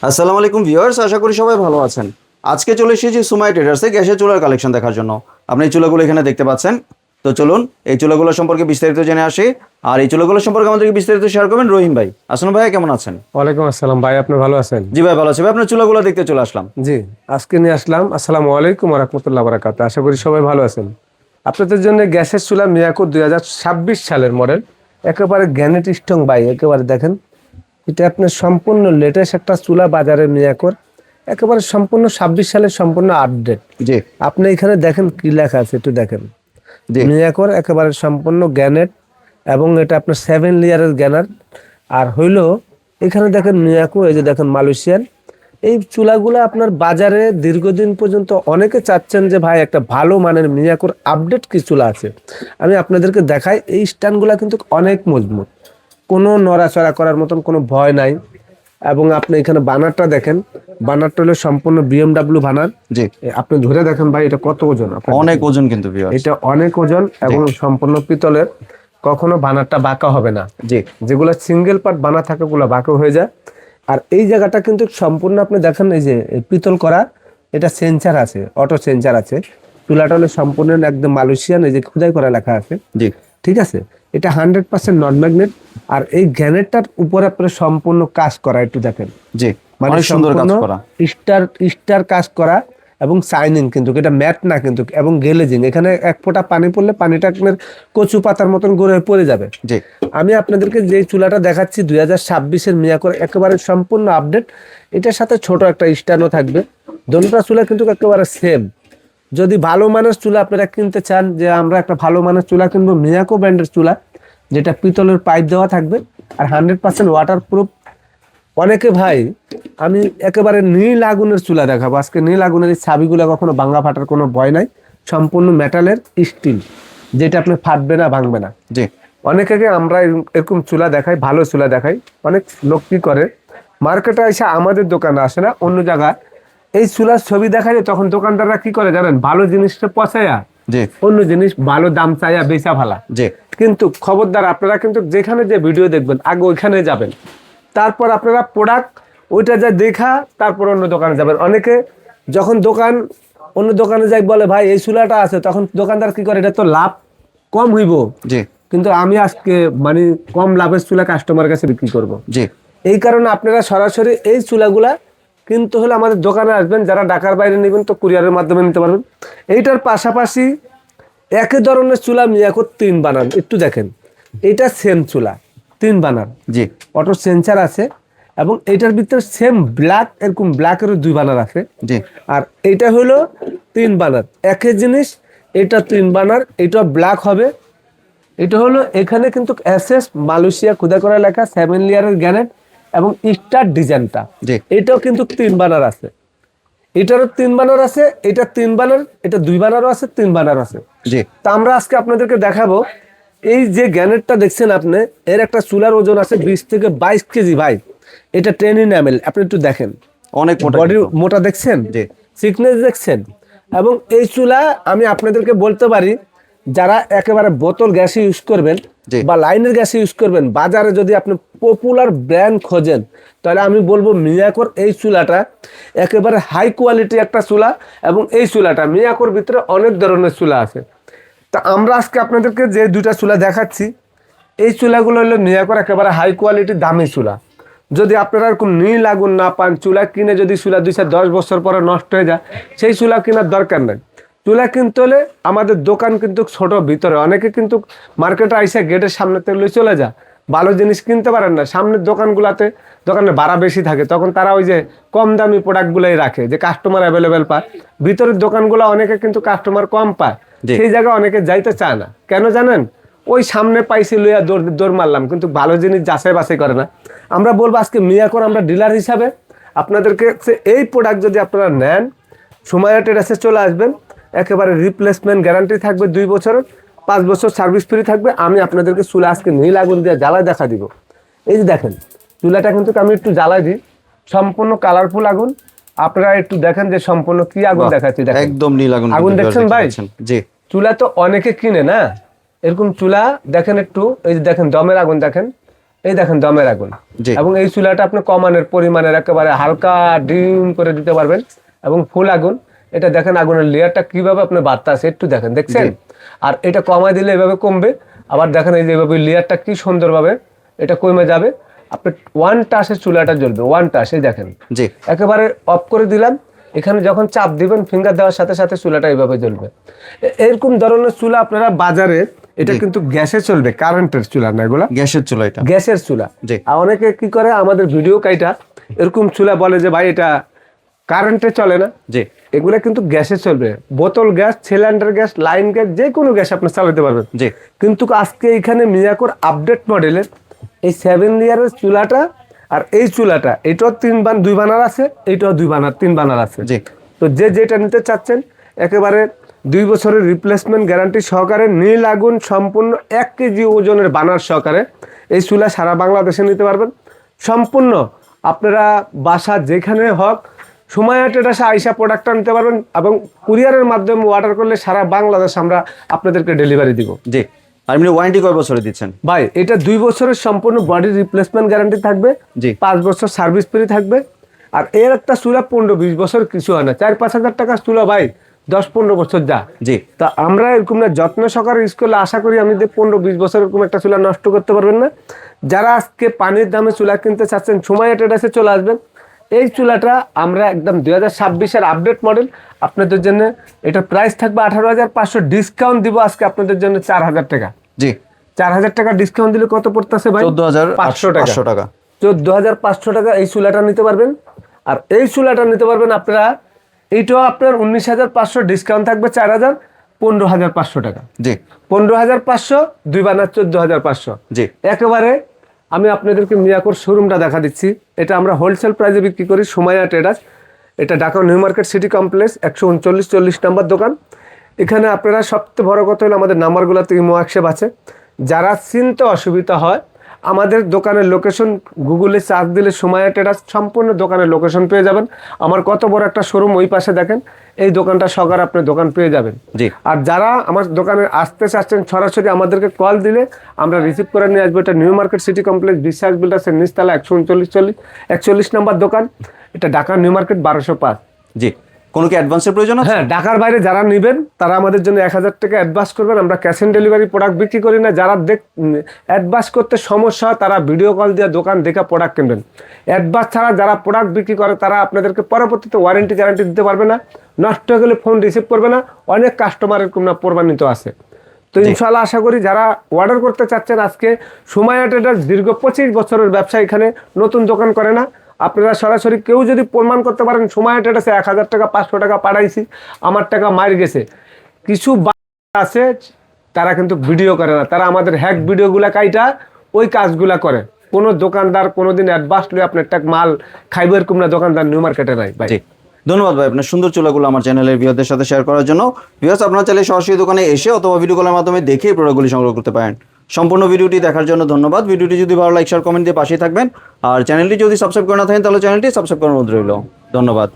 আসসালামু আলাইকুম ভিউয়ার্স, আশা করি সবাই ভালো আছেন। আজকে চলে এসেছি সুমাই ট্রেডার্সে গ্যাসের চুলার কালেকশন দেখার জন্য। আপনি এই চুলাগুলো এখানে দেখতে পাচ্ছেন। তো চলুন এই চুলাগুলো সম্পর্কে বিস্তারিত জেনে আসি। আর এই চুলাগুলো সম্পর্কে আমাদেরকে বিস্তারিত শেয়ার করবেন রহিম ভাই। আসসালাম ভাই, কেমন আছেন? ওয়ালাইকুম আসসালাম ভাই, আপনি ভালো আছেন? জি ভাই, ভালো আছি ভাই। আপনার চুলাগুলো দেখতে চলে আসলাম। জি, আজকে নিয়ে আসলাম। আসসালামু আলাইকুম ওয়া রাহমাতুল্লাহি ওয়া বারাকাতুহু। আশা করি সবাই ভালো আছেন। আপনাদের জন্য গ্যাসের চুলা মিয়াকোর 2026 সালের মডেল, একেবারে গ্যানেট স্ট্রং ভাই। একেবারে দেখেন, এটা আপনার সম্পূর্ণ লেটেস্ট একটা চুলা বাজারে মিয়াকোর, একেবারে সম্পূর্ণ 26 সালের সম্পূর্ণ আপডেট। জি আপনি এখানে দেখেন কি লেখা আছে, একটু দেখেন। জি মিয়াকোর একেবারে সম্পূর্ণ গ্যানেট, এবং এটা আপনার 7 লেয়ারের গ্যানার। আর হইলো এখানে দেখেন মিয়াকো, এই যে দেখেন মালয়েশিয়ান। এই চুলাগুলো আপনার বাজারে দীর্ঘদিন পর্যন্ত অনেকে চাচ্ছেন যে ভাই একটা ভালো মানের মিয়াকোর আপডেট কি চুলা আছে। আমি আপনাদেরকে দেখাই, এই স্ট্যান্ডগুলো কিন্তু অনেক মজবুত, কোনো নড়াচড়া করার মতন কোনো ভয় নাই। এবং আপনি এখানে বানারটা দেখেন, বানারটা হলো সম্পূর্ণ বিএমডাব্লিউ বানার। জি আপনি ধরে দেখেন ভাই, এটা কত ওজন। অনেক ওজন কিন্তু ভিউয়ার্স। এটা অনেক ওজন এবং সম্পূর্ণ পিতলের, কখনো বানারটা বাঁকা হবে না। জি যেগুলো সিঙ্গেল পার্ট বানা থাকে ওগুলো বাঁকা হয়ে যায়। আর এই জায়গাটা কিন্তু সম্পূর্ণ আপনি দেখেন, এই যে পিতল করা, এটা সেন্সার আছে, অটো সেন্সার আছে। চুলাটা হলো সম্পূর্ণ একদম মালয়েশিয়ান, এই যে খোদাই করা লেখা আছে। জি ঠিক আছে, এটা 100% নন ম্যাগনেট। আর এই গ্যানেটটার উপরে আপনার সম্পূর্ণ কাজ করা, একটু দেখেন। জি মানে অনেক সুন্দর কাজ করা। স্টার স্টার কাজ করা এবং শাইনিং, কিন্তু এটা ম্যাট না কিন্তু, এবং গ্লেজিং। এখানে এক ফোঁটা পানি পড়লে পানিটা আপনার কচু পাতার মতন গড়ে পড়ে যাবে। জি আমি আপনাদেরকে যে চুলাটা দেখাচ্ছি 2026-এর মিয়াকোর, একেবারে সম্পূর্ণ আপডেট। এটার সাথে ছোট একটা স্ট্যান্ডও থাকবে। দোনোটা চুলা কিন্তু একেবারে সেম। যদি ভালো মানের চুলা আপনারা কিনতে চান, যে আমরা একটা ভালো মানের চুলা কিনবো, মিয়াকো ব্র্যান্ডের চুলা, যেটা পিতলের পাইপ দেওয়া থাকবে আর 100% ওয়াটার প্রুফ। অনেকে ভাই, আমি একেবারে নীল আগুনের চুলা দেখাবো আজকে। নীল আগুনের এই ছাবিগুলো কখনো ভাঙা ফাটার কোনো ভয় নাই, সম্পূর্ণ মেটালের স্টিল, যেটা আপনি ফাটবে না, ভাঙবে না। জি অনেকে আমরা এরকম চুলা দেখাই, ভালো চুলা দেখাই। অনেক লোক কি করে, মার্কেটে এসে আমাদের দোকানে আসে না, অন্য জায়গায় এই চুলার ছবি দেখায়, তখন দোকানদাররা কি করে জানেন, ভালো জিনিসটা পচায়া জি অন্য জিনিস ভালো দাম চাইয়া বেচা ফেলা। জি কিন্তু খবরদার, আপনারা কিন্তু যেখানে যে ভিডিও দেখবেন আগে ওইখানে যাবেন, তারপর আপনারা প্রোডাক্ট ওইটা যা দেখা তারপর অন্য দোকানে যাবেন। অনেকে যখন অন্য দোকানে যাই বলে ভাই এই চুলাটা আছে, তখন দোকানদার কি করে, এটা তো লাভ কম হইব, জি কিন্তু আমি আজকে মানে কম লাভের চুলা কাস্টমার কাছে বিক্রি করব। জি এই কারণে আপনারা সরাসরি এই চুলাগুলা কিন্তু হলে আমাদের দোকানে আসবেন। যারা ঢাকার বাইরে নেবেন তো কুরিয়ারের মাধ্যমে নিতে পারবেন। এইটার পাশাপাশি একই ধরনের চুলা মিয়াকো 3 বানান, একটু দেখেন। এটা সেম চুলা 3 বানান, জি অটো সেন্সার আছে, এবং এটার ভিতরে সেম ব্ল্যাক, এরকম ব্ল্যাকেরও 2 বানার আছে। জি আর এটা হলো 3 বানার, একই জিনিস। এটা 3 বানার, এটা ব্ল্যাক হবে। এটা হলো এখানে কিন্তু এসএস মালয়েশিয়া খোদাই করা লেখা, 7 লেয়ারের গ্যানেট এবং স্টার ডিজাইনটা। জি এটাও কিন্তু 3 বানার আছে, এটারও 3 বানার আছে, এটা 3 বানার, এটা 2 বানারও আছে, 3 বানার আছে। জি তা আমরা আজকে আপনাদেরকে দেখাবো, এই যে গ্যানেটটা দেখছেন আপনি, এর একটা চুলার ওজন আছে 20 থেকে 22 কেজি ভাই। এটা 10 ml, আপনি একটু দেখেন, অনেক মোটা বডি কিন্তু। মোটা দেখছেন, জি থিকনেস দেখছেন। এবং এই চুলা আমি আপনাদেরকে বলতে পারি, যারা একেবারে বোতল গ্যাস ইউজ করবেন জি বা লাইনের গ্যাস ইউজ করবেন, বাজারে যদি আপনি পপুলার ব্র্যান্ড খোঁজেন, তাহলে আমি বলবো মিয়াকোর এই চুলাটা একেবারে হাই কোয়ালিটি একটা চুলা। এবং এই চুলাটা মিয়াকোর ভিতরে অনেক ধরনের চুলা আছে। তা আমরা আজকে আপনাদেরকে যে 2টা চুলা দেখাচ্ছি, এই চুলাগুলো হলো মিয়াকোর একেবারে হাই কোয়ালিটি দামি চুলা। যদি আপনারা এরকম নীল আগুন না পান, চুলা কিনে যদি চুলা 210 বছর পরে নষ্ট হয়ে যায়, সেই চুলা কেনার দরকার নেই। চুলা কিনতে হলে আমাদের দোকান কিন্তু ছোট ভিতরে, অনেকে কিন্তু মার্কেটে আইসা গেটের সামনে থেকে চলে যায়, ভালো জিনিস কিনতে পারেন না। সামনের দোকানগুলোতে দোকানে ভাড়া বেশি থাকে, তখন তারা ওই যে কম দামি প্রোডাক্টগুলোই রাখে, যে কাস্টমার অ্যাভেলেবেল পায়। ভিতরের দোকানগুলো অনেকে কিন্তু কাস্টমার কম পায়, জি। সেই জায়গায় অনেকে যাইতে চায় না। কেন জানেন, ওই সামনে পাইছি লইয়া দৌড় মারলাম, কিন্তু ভালো জিনিস যাচাই বাছাই করে না। আমরা বলবো আজকে মিয়াকোর আমরা ডিলার হিসাবে আপনাদেরকে এই প্রোডাক্ট যদি আপনারা নেন, সুমাইয়া ট্রেডার্সে চলে আসবেন। একেবারে রিপ্লেসমেন্ট গ্যারান্টি থাকবে 2 বছরের, 5 বছর সার্ভিস ফ্রি থাকবে। আমি আপনাদেরকে চুলা আজকে নীল আগুন দিয়ে জ্বালায় দেখা দিব। এই যে দেখেন চুলাটা কিন্তু আমি একটু জ্বালাই দিই, সম্পূর্ণ কালারফুল আগুন। আপনারা একটু দেখেন যে সম্পূর্ণ কি আগুন বাহ, দেখাচ্ছি, দেখেন একদম নীল আগুন আগুন কিন্তু দেখছেন দেখতে ভাই। পাচ্ছেন। জি চুলা তো অনেকে কিনে না, এরকম চুলা দেখেন একটু, এই যে দেখেন দমের আগুন দেখেন, এই দেখেন দমের আগুন। জি। এবং এই চুলাটা আপনি কমানের পরিমাণের একেবারে হালকা ডিম করে দিতে পারবেন এবং ফুল আগুন। এটা দেখেন আগুনের লেয়ারটা কিভাবে আপনি বাড়তে আছে একটু দেখেন, দেখছেন? আর এটা কমায় দিলে এভাবে কমবে, আবার দেখেন এই যে এভাবে লেয়ারটা কি সুন্দরভাবে এটা কমে যাবে। আপনি ওয়ান টাসে চুলাটা জ্বলবে, ওয়ান টাস। এই দেখেন জি। একেবারে অফ করে দিলাম, এখানে যখন চাপ দিবেন ফিঙ্গার দেওয়ার সাথে সাথে চুলাটা এইভাবে জ্বলবে। এরকম ধরনের চুলা আপনারা বাজারে, এটা কিন্তু গ্যাসে চলবে, কারেন্টের চুলা না এগুলা, গ্যাসের চুলা এটা। গ্যাসের চুলা। জি। আর অনেকে কি করে আমাদের ভিডিও কাইটা এরকম চুলা বলে যে ভাই এটা কারেন্টে চলে না। জি। এগুলা কিন্তু গ্যাসে চলবে, বোতল gas, cylinder gas, line gas, যে কোনো গ্যাস আপনি চালাতে পারবেন। জি। কিন্তু আজকে এখানে মিয়াকোর আপডেট মডেলের এই 7 লেয়ারের চুলাটা আর এই চুলাটা, এটাও 2 বানার আছে, এটাও 3 বানার আছে। জি। তো যে যেটা নিতে চাচ্ছেন একেবারে 2 বছরের রিপ্লেসমেন্ট গ্যারান্টি সহকারে, নীল আগুন সম্পূর্ণ 1 কেজি ওজনের বানার সহকারে এই চুলা সারা বাংলাদেশে নিতে পারবেন সম্পূর্ণ। আপনারা বাসা যেখানে হোক সময় ট্রেডার্সে আইসা প্রোডাক্টটা নিতে পারবেন এবং কুরিয়ারের মাধ্যমে অর্ডার করলে সারা বাংলাদেশ আমরা আপনাদেরকে ডেলিভারি দিব। জি। আর এমনি ওয়ারেন্টি কয় বছরে দিচ্ছেন? ভাই এটা 2 বছরের সম্পূর্ণ বডি রিপ্লেসমেন্ট গ্যারান্টি থাকবে। জি। 5 বছর সার্ভিস ফ্রি থাকবে। আর এর একটা চুলা 15-20 বছর কিছু হয় না, 4-5 হাজার টাকা চুলা ভাই 10-15 বছর যা। জি। তা আমরা এরকম না, যত্ন সহকারে ইউজ করলে আশা করি আমি 15-20 বছর এরকম একটা চুলা নষ্ট করতে পারবেন না। যারা আজকে পানির দামে চুলা কিনতে চাচ্ছেন সময় ট্রেডার্সে চলে আসবেন। এই চুলাটা আমরা একদম 2026-এর আপডেট মডেল আপনাদের জন্য, এটা প্রাইস থাকবে 18,500, ডিসকাউন্ট দিব আজকে আপনাদের জন্য 4,000 টাকা। জি। 4,000 টাকা ডিসকাউন্ট দিলে কত পড়তেছে ভাই? 14,500 টাকা। 14,500 টাকা এই চুলাটা নিতে পারবেন। আর এই চুলাটা নিতে পারবেন আপনারা, এইটাও আপনার 19,500, ডিসকাউন্ট থাকবে 4,000, 15,500 টাকা। জি। 15,500, 2 বানার 14,500। জি। একেবারে আমি আপনাদেরকে মিয়াকোর শোরুমটা দেখা দিচ্ছি। এটা আমরা হোলসেল প্রাইসে বিক্রি করি, সুমাইয়া ট্রেডার্স। এটা Dhaka new market city complex 139-40 নম্বর দোকান। এখানে আপনারা সবচেয়ে বড় কথা হলো আমাদের নাম্বারগুলোতে ইমো অ্যাকসেপ আছে। যারা চিনতে অসুবিধা হয় আমাদের দোকানের লোকেশন গুগলে সার্চ দিলে সুমাইয়া ট্রেডার্স সম্পূর্ণ দোকানের লোকেশন পেয়ে যাবেন। আমার কত বড় একটা শোরুম ওই পাশে দেখেন, এই দোকানটা সকার আপনি দোকান পেয়ে যাবেন। জি। আর যারা আমার দোকানে আসতে চাচ্ছেন সরাসরি আমাদেরকে কল দিলে আমরা রিসিভ করে নিয়ে আসবো। এটা নিউ মার্কেট সিটি কমপ্লেক্স, বিশ্বাস বিল্ডার্সের নিচতলা 139-41 নম্বর দোকান। এটা ঢাকা নিউ মার্কেট 1205। জি। কোনো কি অ্যাডভান্সের প্রয়োজন আছে? হ্যাঁ, ঢাকার বাইরে যারা নেবেন তারা আমাদের জন্য 1,000 টাকা অ্যাডভান্স করবেন। আমরা ক্যাশ অন ডেলিভারি প্রোডাক্ট বিক্রি করি না। যারা অ্যাডভান্স করতে সমস্যা হয় তারা ভিডিও কল দিয়ে দোকান দেখে প্রোডাক্ট কিনবেন। অ্যাডভান্স ছাড়া যারা প্রোডাক্ট বিক্রি করে তারা আপনাদেরকে পরবর্তীতে ওয়ারেন্টি গ্যারান্টি দিতে পারবে না, নষ্ট হয়ে গেলে ফোন রিসিভ করবে না। অনেক কাস্টমারের কোনো প্রমাণিত আছে। তো ইনশাআল্লাহ আশা করি যারা অর্ডার করতে চাচ্ছেন আজকে, সুমাইয়া ট্রেডার্স দীর্ঘ 25 বছরের ব্যবসা, এখানে নতুন দোকান করে না। আপনারা সরাসরি কেউ যদি প্রমাণ করতে পারেন সুমাইয়া ট্রেডার্সে 1,000 টাকা 500 টাকা পাঠাইছি, আমার টাকা মার গেছে, কিছু আছে তারা কিন্তু ভিডিও করে না, তারা আমাদের হ্যাক ভিডিওগুলা কাইটা ওই কাজগুলা করে। কোনো দোকানদার কোনোদিন অ্যাডভান্স লয়ে আপনার টাকা মাল খাইবে এরকম না, দোকানদার নিউ মার্কেটে নাই ভাই। জি। ধন্যবাদ ভাই আপনার সুন্দর চুলাগুলো আমার চ্যানেলের ভিউয়ারদের সাথে শেয়ার করার জন্য। ভিউয়ার্স আপনারা চাইলে সরাসরি দোকানে এসে অথবা ভিডিও কলের মাধ্যমে দেখে প্রোডাক্টগুলি সংগ্রহ করতে পারেন। সম্পূর্ণ ভিডিওটি দেখার জন্য ধন্যবাদ। ভিডিওটি যদি ভালো লাইক শেয়ার কমেন্ট দিয়ে পাশেই থাকবেন। আর চ্যানেলটি যদি সাবস্ক্রাইব করে না থাকেন তাহলে চ্যানেলটি সাবস্ক্রাইব করার অনুরোধ রইল। ধন্যবাদ।